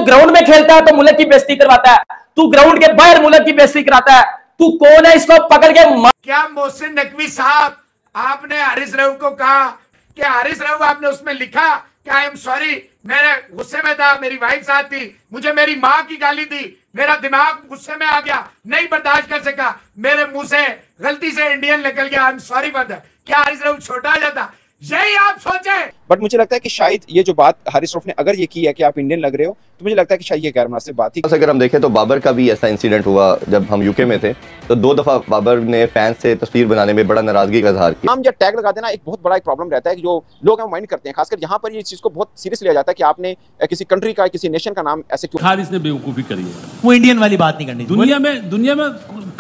Ground में खेलता है तो मुल्क की बेइज्जती करवाता है, तू ग्राउंड के बाहर मुल्क की बेइज्जती कराता है, तू कौन है इसको पकड़ के क्या मोहसिन नकवी साहब आपने हारिस रऊफ को कहा कि हारिस रऊफ आपने उसमें लिखा कि आई एम सॉरी, मेरे गुस्से में था, मेरी वाइफ साथ थी, मुझे मेरी माँ की गाली दी, मेरा दिमाग गुस्से में आ गया, नहीं बर्दाश्त कर सका, मेरे मुंह से गलती से इंडियन निकल गया, I am sorry for that. क्या हारिस रऊफ छोटा आ जाता? यही आप सोचे। बट मुझे लगता है कि शायद ये जो बात हारिस रऊफ ने अगर ये की है कि आप इंडियन लग रहे हो, तो मुझे लगता है कि शायद ये गैर मुनासिब बात थी। अगर हम देखें तो बाबर का भी ऐसा इंसिडेंट हुआ जब हम यूके में थे, तो 2 दफा बाबर ने फैंस से तस्वीर बनाने में बड़ा नाराजगी का इजहार किया। हम जब टैग लगा देना एक बहुत बड़ा एक प्रॉब्लम रहता है कि जो लोग हैं माइंड करते हैं, खासकर यहाँ पर ये चीज को बहुत सीरियस लिया जाता है कि आपने किसी कंट्री का किसी नेशन का नाम ऐसे क्यों। हारिस ने बेवकूफी करी है, वो इंडियन वाली बात नहीं करनी। दुनिया में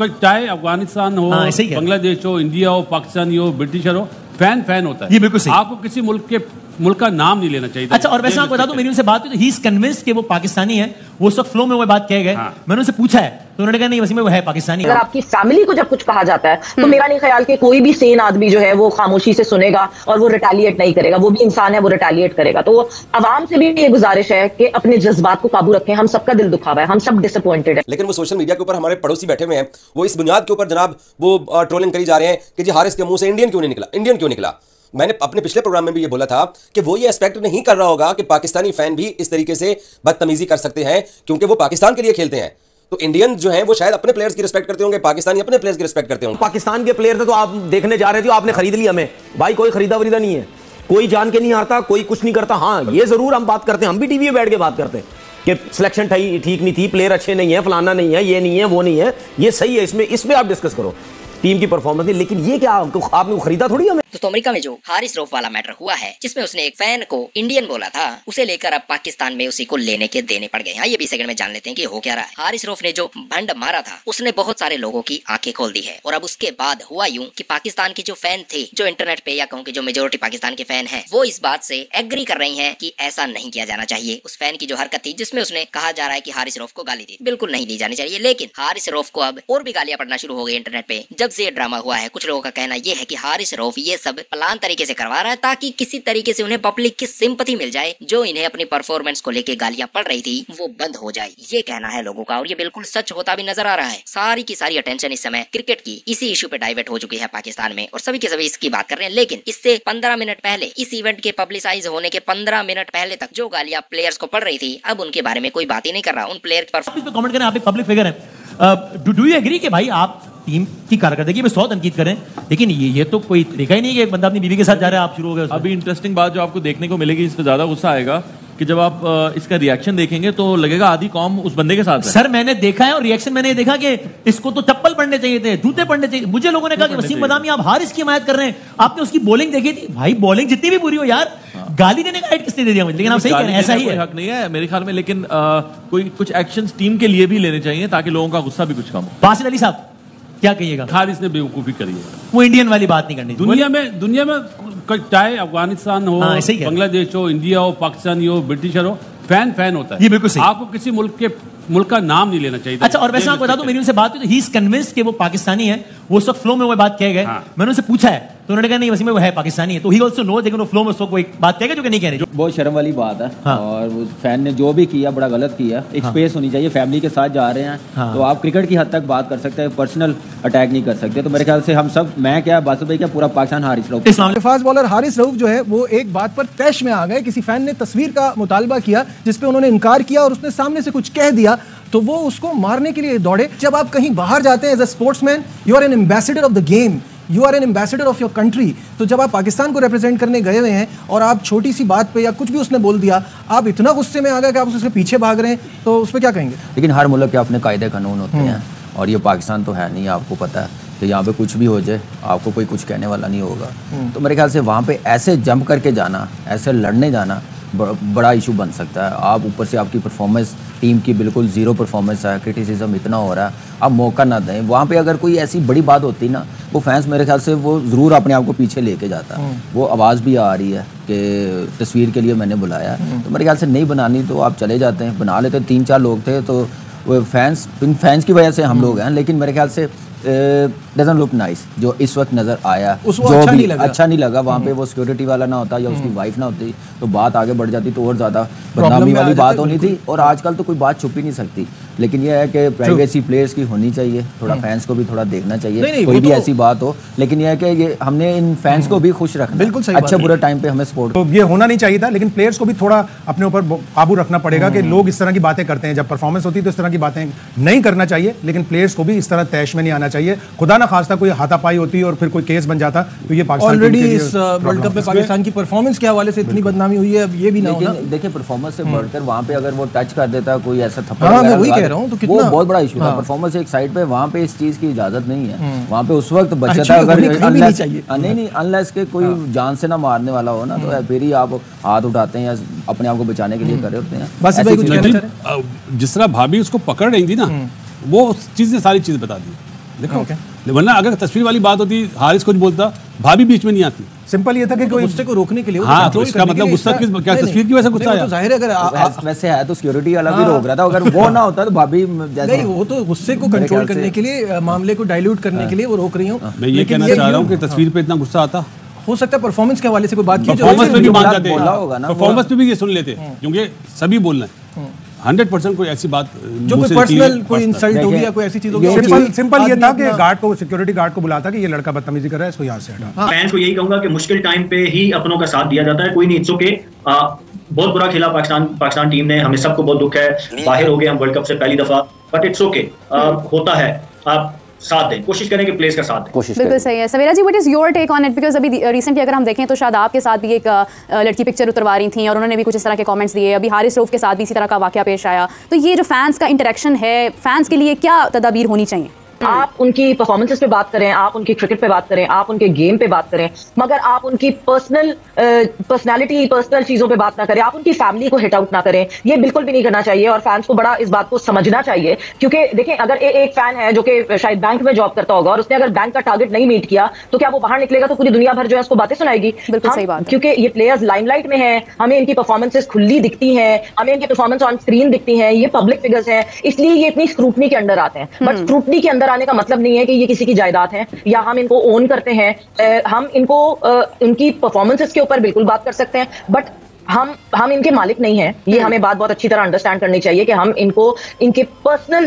चाहे अफगानिस्तान हो, बांग्लादेश हो, इंडिया हो, पाकिस्तानी हो, ब्रिटिशर हो, फैन होता है। ये बिल्कुल सही। आपको किसी मुल्क का नाम नहीं लेना चाहिए। अच्छा, और वैसे आपको बता दूं, मेरी उनसे बात हुई तो ही इज कन्विंस्ड कि वो पाकिस्तानी है। वो सब फ्लो में वो बात कह गए। मैंने उनसे पूछा है तो उन्होंने कहा नहीं, वैसे में वो है पाकिस्तानी। अगर आपकी फैमिली को जब कुछ कहा जाता है तो मेरा नहीं ख्याल कि कोई भी सेन आदमी जो है वो खामोशी से सुनेगा और वो रिटेलिएट नहीं करेगा। वो भी इंसान है, वो रिटेलिएट करेगा। तो अवाम से भी ये गुजारिश है कि अपने जज्बात को काबू रखें। हम सबका दिल दुखा हुआ है, हम सब डिसअपॉइंटेड है। लेकिन वो सोशल मीडिया के ऊपर हमारे पड़ोसी बैठे हुए हैं, वो इस बुनियाद के ऊपर जनाब वो ट्रोलिंग करी जा रहे हैं कि जी हारिस के मुंह से इंडियन क्यों नहीं निकला। मैंने अपने पिछले प्रोग्राम में भी ये बोला था कि वो ये एक्सपेक्ट नहीं कर रहा होगा कि पाकिस्तानी फैन भी इस तरीके से बदतमीजी कर सकते हैं, क्योंकि वो पाकिस्तान के लिए खेलते हैं। तो इंडियन जो हैं वो शायद अपने प्लेयर्स की रिस्पेक्ट करते होंगे, पाकिस्तानी अपने प्लेयर्स की रिस्पेक्ट करते होंगे। पाकिस्तान के प्लेयर थे तो आप देखने जा रहे थे, आपने खरीद लिया। हमें भाई कोई खरीदा वरीदा नहीं है, कोई जान के नहीं हारता, कोई कुछ नहीं करता। हाँ, ये जरूर हम बात करते हैं, हम भी टीवी में बैठ के बात करते हैं कि सिलेक्शन ठीक नहीं थी, प्लेयर अच्छे नहीं है, फलाना नहीं है, ये नहीं है, वो नहीं है। ये सही है, इसमें आप डिस्कस करो टीम की परफॉर्मेंस नहीं, लेकिन ये क्या आपने खरीदा थोड़ी हमें। तो अमेरिका में जो हारिस रऊफ वाला मैटर हुआ है, जिसमें उसने एक फैन को इंडियन बोला था, उसे लेकर अब पाकिस्तान में उसी को लेने के देने पड़ गए। हाँ, ये भी सेकंड में जान लेते हैं कि हो क्या रहा है। हारिस रऊफ ने जो भंड मारा था उसने बहुत सारे लोगों की आंखें खोल दी है। और अब उसके बाद हुआ यूं कि पाकिस्तान के जो फैन थे, जो इंटरनेट पे या कहूँ कि जो मेजोरिटी पाकिस्तान के फैन है, वो इस बात से एग्री कर रही है कि ऐसा नहीं किया जाना चाहिए। उस फैन की जो हरकत थी जिसमें उसने कहा जा रहा है कि हारिस रऊफ को गाली दी, बिल्कुल नहीं दी जानी चाहिए। लेकिन हारिस रऊफ को अब और भी गालियां पड़ना शुरू हो गई इंटरनेट पे जब से ये ड्रामा हुआ है। कुछ लोगों का कहना यह है कि हारिस रऊफ ये सब प्लान तरीके से करवा रहा है ताकि किसी तरीके से उन्हें पब्लिक की सिंपैथी मिल जाए, जो इन्हें अपनी परफॉर्मेंस को लेके गालियां पड़ रही थी वो बंद हो जाए। ये कहना है लोगों का और ये बिल्कुल सच होता भी नजर आ रहा है। सारी की सारी अटेंशन इस समय क्रिकेट की इसी इशू पे डाइवर्ट हो चुकी है पाकिस्तान में और सभी के सभी इसकी बात कर रहे हैं। लेकिन इससे 15 मिनट पहले, इस इवेंट के पब्लिसाइज होने के 15 मिनट पहले तक जो गालियां प्लेयर्स को पड़ रही थी, अब उनके बारे में कोई बात ही नहीं कर रहा। उन प्लेयर पर कमेंट करें, आप एक पब्लिक फिगर है, डू यू एग्री कि भाई आप टीम की कारकर्दगी में 100 तनकीद करें, लेकिन ये तो कोई तरीका ही नहीं है कि एक बंदा अपनी बीवी के साथ जा रहा है, आप शुरू हो गए। अभी इंटरेस्टिंग बात जो आपको देखने को मिलेगी, इस पे ज्यादा गुस्सा आएगा कि जब आप इसका रिएक्शन देखेंगे तो लगेगा आधी कौम उस बंदे के साथ है। सर मैंने देखा है और रिएक्शन मैंने देखा कि इसको तो चप्पल पड़ने चाहिए थे, जूते पड़ने चाहिए। मुझे लोगों ने कहा कि वसीम बदामी आप हारिस की हिमायत कर रहे हैं, आपने उसकी बॉलिंग देखी थी। भाई बॉलिंग जितनी भी बुरी हो यार, गाली देने का राइट किसने दे दिया मुझे? लेकिन आप सही कह रहे हैं, ऐसा ही है, हक नहीं है मेरे ख्याल में। लेकिन कोई कुछ एक्शंस टीम के लिए भी लेने चाहिए ताकि लोगों का गुस्सा भी कुछ कम हो। बासित अली साहब क्या कहिएगा? हारिस ने बेवकूफी करी है, वो इंडियन वाली बात नहीं करनी। दुनिया में चाहे अफगानिस्तान हो, बांग्लादेश हो, इंडिया हो, पाकिस्तानी हो, ब्रिटिशर हो, फैन होता है। ये बिल्कुल सही। आपको किसी मुल्क का नाम नहीं लेना चाहिए। अच्छा, और वैसे आपको बता दूं, मेरी उनसे बात हुई तो ही इज कन्विंस्ड कि वो पाकिस्तानी है। वो सब फ्लो में वो बात कह गए। मैंने उनसे पूछा है तो उन्होंने कहा नहीं, वैसे में वो है पाकिस्तानी है। तो ही आल्सो नो, लेकिन वो फ्लो में उसको कोई बात कह गए जो कि नहीं कह रहे। बहुत शर्म वाली बात है। और वो फैन ने जो भी किया बड़ा गलत किया। एक स्पेस होनी चाहिए, फैमिली के साथ जा रहे हैं तो आप क्रिकेट की हद तक बात कर सकते हैं, पर्सनल अटैक नहीं कर सकते। तो मेरे ख्याल से हम सब, मैं क्या बासु भाई क्या, पूरा पाकिस्तान हारिस रऊफ। फास्ट बॉलर हारिस रऊफ जो है वो एक बात पर तैश में आ गए। किसी फैन ने तस्वीर का मुतालबा किया जिसपे उन्होंने इनकार किया और उसने सामने से कुछ कह दिया तो वो उसको मारने के लिए दौड़े। जब आप कहीं बाहर जाते हैं as a sportsman, you are an ambassador of the game, you are an ambassador of your country. तो जब आप पाकिस्तान को रिप्रेजेंट करने गए हुए हैं और आप छोटी सी बात पे या कुछ भी उसने बोल दिया, आप इतना गुस्से में आ गए कि आप उसके पीछे भाग रहे हैं, तो उस पर क्या कहेंगे? लेकिन हर मुल्क के अपने कायदे कानून होते हैं और ये पाकिस्तान तो है नहीं, आपको पता है। तो यहाँ पे कुछ भी हो जाए आपको कोई कुछ कहने वाला नहीं होगा। तो मेरे ख्याल से वहाँ पे ऐसे जंप करके जाना, ऐसे लड़ने जाना बड़ा इशू बन सकता है। आप ऊपर से आपकी परफॉर्मेंस टीम की बिल्कुल ज़ीरो परफॉर्मेंस है, क्रिटिसिज्म इतना हो रहा है, आप मौका ना दें। वहाँ पे अगर कोई ऐसी बड़ी बात होती ना, वो फैंस मेरे ख्याल से वो ज़रूर अपने आप को पीछे लेके जाता। वो आवाज़ भी आ रही है कि तस्वीर के लिए मैंने बुलाया, तो मेरे ख्याल से नहीं बनानी तो आप चले जाते हैं। बना लेते, 3-4 लोग थे तो वो फैंस की वजह से हम लोग हैं। लेकिन मेरे ख्याल से डजंट लुक नाइस। जो इस वक्त नजर आया उसको जो अच्छा भी नहीं लगा। अच्छा नहीं लगा। वहाँ पे वो सिक्योरिटी वाला ना होता या उसकी वाइफ ना होती तो बात आगे बढ़ जाती, तो और ज्यादा बदनामी वाली बात होनी थी। और आजकल तो कोई बात छुप ही नहीं सकती, लेकिन यह है कि प्राइवेसी प्लेयर्स की होनी चाहिए, थोड़ा फैंस को भी थोड़ा देखना चाहिए, कोई भी ऐसी बात हो। लेकिन यह है कि ये हमने इन फैंस को भी खुश रखना, बिल्कुल सही अच्छे बुरे टाइम पे हमें सपोर्ट। तो ये होना नहीं चाहिए था, लेकिन प्लेयर्स को भी थोड़ा अपने ऊपर काबू रखना पड़ेगा कि लोग इस तरह की बातें करते हैं। जब परफॉर्मेंस होती है तो इस तरह की बातें नहीं करना चाहिए, लेकिन प्लेयर्स को भी इस तरह तैश में नहीं आना चाहिए। खुदा ना खास्ता कोई हाथापाई होती और फिर कोई केस बन जाता तो ये पाकिस्तान ऑलरेडी इस वर्ल्ड कप में पाकिस्तान की परफॉर्मेंस के हवाले से इतनी बदनामी हुई है, अब ये भी ना होना। देखिए परफॉर्मेंस से बढ़कर वहाँ पे अगर वो टच कर देता कोई ऐसा थप्पड़, मैं वही कह रहा हूँ, तो कितना वो बहुत बड़ा इशू था। परफॉर्मेंस एक साइड पे, वहाँ पे इस चीज की इजाजत नहीं है। वहाँ पे उस वक्त बचा था अगर नहीं अनलेस के कोई जान से ना मारने वाला हो ना, तो फिर ही आप हाथ उठाते हैं या अपने आप को बचाने के लिए कर रहे होते हैं। बस जिस तरह भाभी उसको पकड़ रही थी ना, वो उस चीज ने सारी चीज बता दी। देखो वरना अगर तस्वीर वाली बात होती, हारिस कुछ बोलता, भाभी बीच में नहीं आती। सिंपल ये था कि कोई गुस्से को रोकने के लिए, हाँ, तो इसका मतलब गुस्सा किस क्या तस्वीर की वजह से गुस्सा आया? तो जाहिर है अगर वैसे है तो सिक्योरिटी वाला भी रोक रहा था, अगर वो ना होता तो भाभी नहीं, वो तो गुस्से को कंट्रोल करने के लिए, मामले को डाइल्यूट करने के लिए वो रोक रही हूँ। मैं ये कहना चाह रहा हूँ कि तस्वीर पे इतना गुस्सा आता, हो सकता है परफॉर्मेंस के हवाले से कोई बात की, परफॉर्मेंस पे भी मान जाते हैं, परफॉर्मेंस पे भी ये सुन लेते, क्योंकि सभी बोलना है 100% कोई ऐसी बात जो कोई पर्सनल कोई इंसल्ट हो गया, कोई ऐसी चीज हो गई। सिंपल ये था कि गार्ड को, सिक्योरिटी गार्ड को बुलाता कि ये लड़का बदतमीजी कर रहा है, इसको यहाँ से हटा। फैंस को यही कहूंगा कि मुश्किल टाइम पे ही अपनों का साथ दिया जाता है, कोई नहीं। इट्स ओके, बहुत बुरा खेला पाकिस्तान टीम ने, हमें सबको बहुत दुख है, बाहर हो गए हम वर्ल्ड कप से पहली दफा, बट इट्स ओके, होता है। आप साथ दें, कोशिश करें कि प्लेयर्स का साथ दें। बिल्कुल सही है। Savera ji, what is your take on it? Because अभी रिसेंटली अगर हम देखें तो शायद आपके साथ भी एक लड़की पिक्चर उतरवा रही थी और उन्होंने भी कुछ इस तरह के कमेंट्स दिए। अभी हारिस रऊफ के साथ भी इसी तरह का वाकया पेश आया। तो ये जो फैंस का इंटरेक्शन है, फैंस के लिए क्या तदाबीर होनी चाहिए? आप उनकी परफॉर्मेंसेस पे बात करें, आप उनकी क्रिकेट पे बात करें, आप उनके गेम पे बात करें, मगर आप उनकी पर्सनैलिटी, पर्सनल चीजों पे बात ना करें, आप उनकी फैमिली को हिट आउट ना करें। ये बिल्कुल भी नहीं करना चाहिए और फैंस को बड़ा इस बात को समझना चाहिए। क्योंकि देखें, अगर एक फैन है जो कि शायद बैंक में जॉब करता होगा और उसने अगर बैंक का टारगेट नहीं मीट किया, तो क्या वो बाहर निकलेगा तो पूरी दुनिया भर जो है उसको बातें सुनाएगी? बिल्कुल सही बात है। क्योंकि ये प्लेयर्स लाइमलाइट में हैं, हमें इनकी परफॉर्मेंसेस खुली दिखती हैं, हमें इनकी परफॉर्मेंस ऑन स्क्रीन दिखती है, ये पब्लिक फिगर्स हैं, इसलिए ये इतनी स्क्रूटनी के अंदर आते हैं। बट स्क्रूटनी के अंदर आने का मतलब नहीं है कि ये किसी की जायदाद है या हम इनको ओन करते हैं। हम इनको उनकी परफॉर्मेंसेस के ऊपर बिल्कुल बात कर सकते हैं, बट हम इनके मालिक नहीं हैं। ये हमें बात बहुत अच्छी तरह अंडरस्टैंड करनी चाहिए कि हम इनको इनके पर्सनल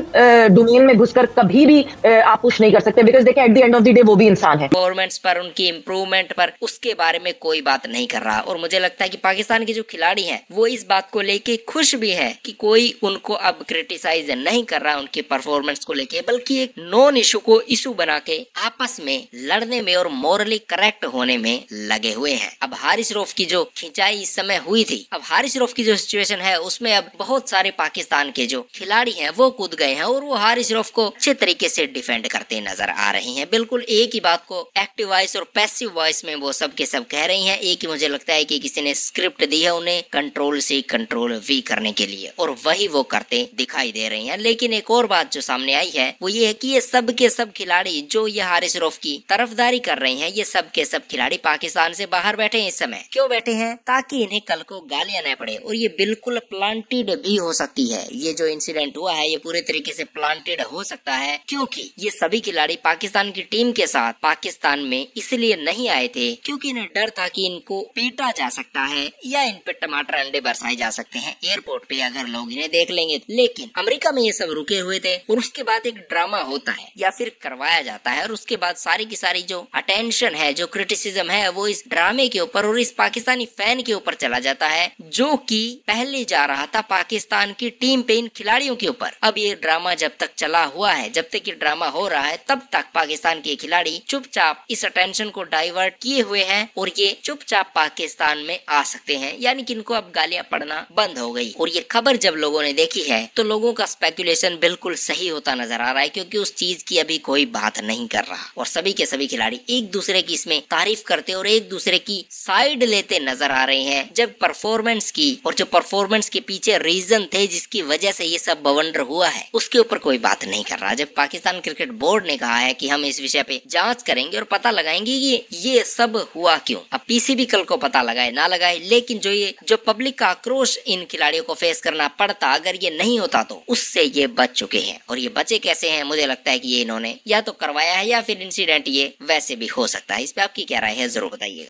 डोमेन में घुसकर कभी भी आप पुश नहीं कर सकते, बिकॉज देखिए at the end of the day वो भी इंसान है। परफॉर्मेंस पर, उनकी इंप्रूवमेंट पर, उसके बारे में कोई बात नहीं कर रहा। और मुझे लगता है कि पाकिस्तान के जो खिलाड़ी हैं वो इस बात को लेके खुश भी है कि कोई उनको अब क्रिटिसाइज नहीं कर रहा उनके परफॉर्मेंस को लेके, बल्कि एक नॉन इशू को इशू बना के आपस में लड़ने में और मॉरली करेक्ट होने में लगे हुए हैं। अब हारिस रऊफ की जो खिंचाई इस समय हुई थी, अब हारिस रऊफ की जो सिचुएशन है उसमें अब बहुत सारे पाकिस्तान के जो खिलाड़ी हैं वो कूद गए हैं और वो हारिस रऊफ को अच्छे तरीके से डिफेंड करते नजर आ रही हैं। बिल्कुल एक ही बात को एक्टिव वॉइस और पैसिव वॉइस में वो सब के सब कह रही हैं। एक ही मुझे लगता है कि किसी ने स्क्रिप्ट दी है उन्हें कंट्रोल से कंट्रोल वी करने के लिए, और वही वो करते दिखाई दे रही हैं। लेकिन एक और बात जो सामने आई है वो ये है कि ये सब के सब खिलाड़ी जो ये हारिस रऊफ की तरफदारी कर रही हैं, ये सब के सब खिलाड़ी पाकिस्तान से बाहर बैठे हैं इस समय। क्यों बैठे हैं? ताकि इन्हें कल को गालियां न पड़े। और ये बिल्कुल प्लांटेड भी हो सकती है। ये जो इंसिडेंट हुआ है ये पूरे तरीके से प्लांटेड हो सकता है, क्योंकि ये सभी खिलाड़ी पाकिस्तान की टीम के साथ पाकिस्तान में इसलिए नहीं आए थे क्योंकि इन्हें डर था कि इनको पीटा जा सकता है या इन पे टमाटर अंडे बरसाए जा सकते हैं एयरपोर्ट पे अगर लोग इन्हें देख लेंगे। लेकिन अमेरिका में ये सब रुके हुए थे और उसके बाद एक ड्रामा होता है या फिर करवाया जाता है और उसके बाद सारी की सारी जो अटेंशन है, जो क्रिटिसिज्म है, वो इस ड्रामे के ऊपर और इस पाकिस्तानी फैन के ऊपर चला जाता है जो कि पहले जा रहा था पाकिस्तान की टीम पे, इन खिलाड़ियों के ऊपर। अब ये ड्रामा जब तक चला हुआ है, जब तक ये ड्रामा हो रहा है, तब तक पाकिस्तान के खिलाड़ी चुपचाप इस अटेंशन को डाइवर्ट किए हुए हैं और ये चुपचाप पाकिस्तान में आ सकते हैं। यानी कि इनको अब गालियां पड़ना बंद हो गई। और ये खबर जब लोगों ने देखी है तो लोगों का स्पेकुलेशन बिल्कुल सही होता नजर आ रहा है, क्योंकि उस चीज की अभी कोई बात नहीं कर रहा और सभी के सभी खिलाड़ी एक दूसरे की इसमें तारीफ करते और एक दूसरे की साइड लेते नजर आ रहे हैं। जब परफॉर्मेंस की और जो परफॉर्मेंस के पीछे रीजन थे जिसकी वजह से ये सब बवंडर हुआ है उसके ऊपर कोई बात नहीं कर रहा। जब पाकिस्तान क्रिकेट बोर्ड ने कहा है कि हम इस विषय पे जांच करेंगे और पता लगाएंगे कि ये सब हुआ क्यों। अब पीसीबी कल को पता लगाए ना लगाए, लेकिन जो पब्लिक का आक्रोश इन खिलाड़ियों को फेस करना पड़ता अगर ये नहीं होता तो उससे ये बच चुके हैं। और ये बचे कैसे हैं? मुझे लगता है कि ये इन्होंने या तो करवाया है या फिर इंसिडेंट ये वैसे भी हो सकता है। इस पे आपकी क्या राय है जरूर बताइए।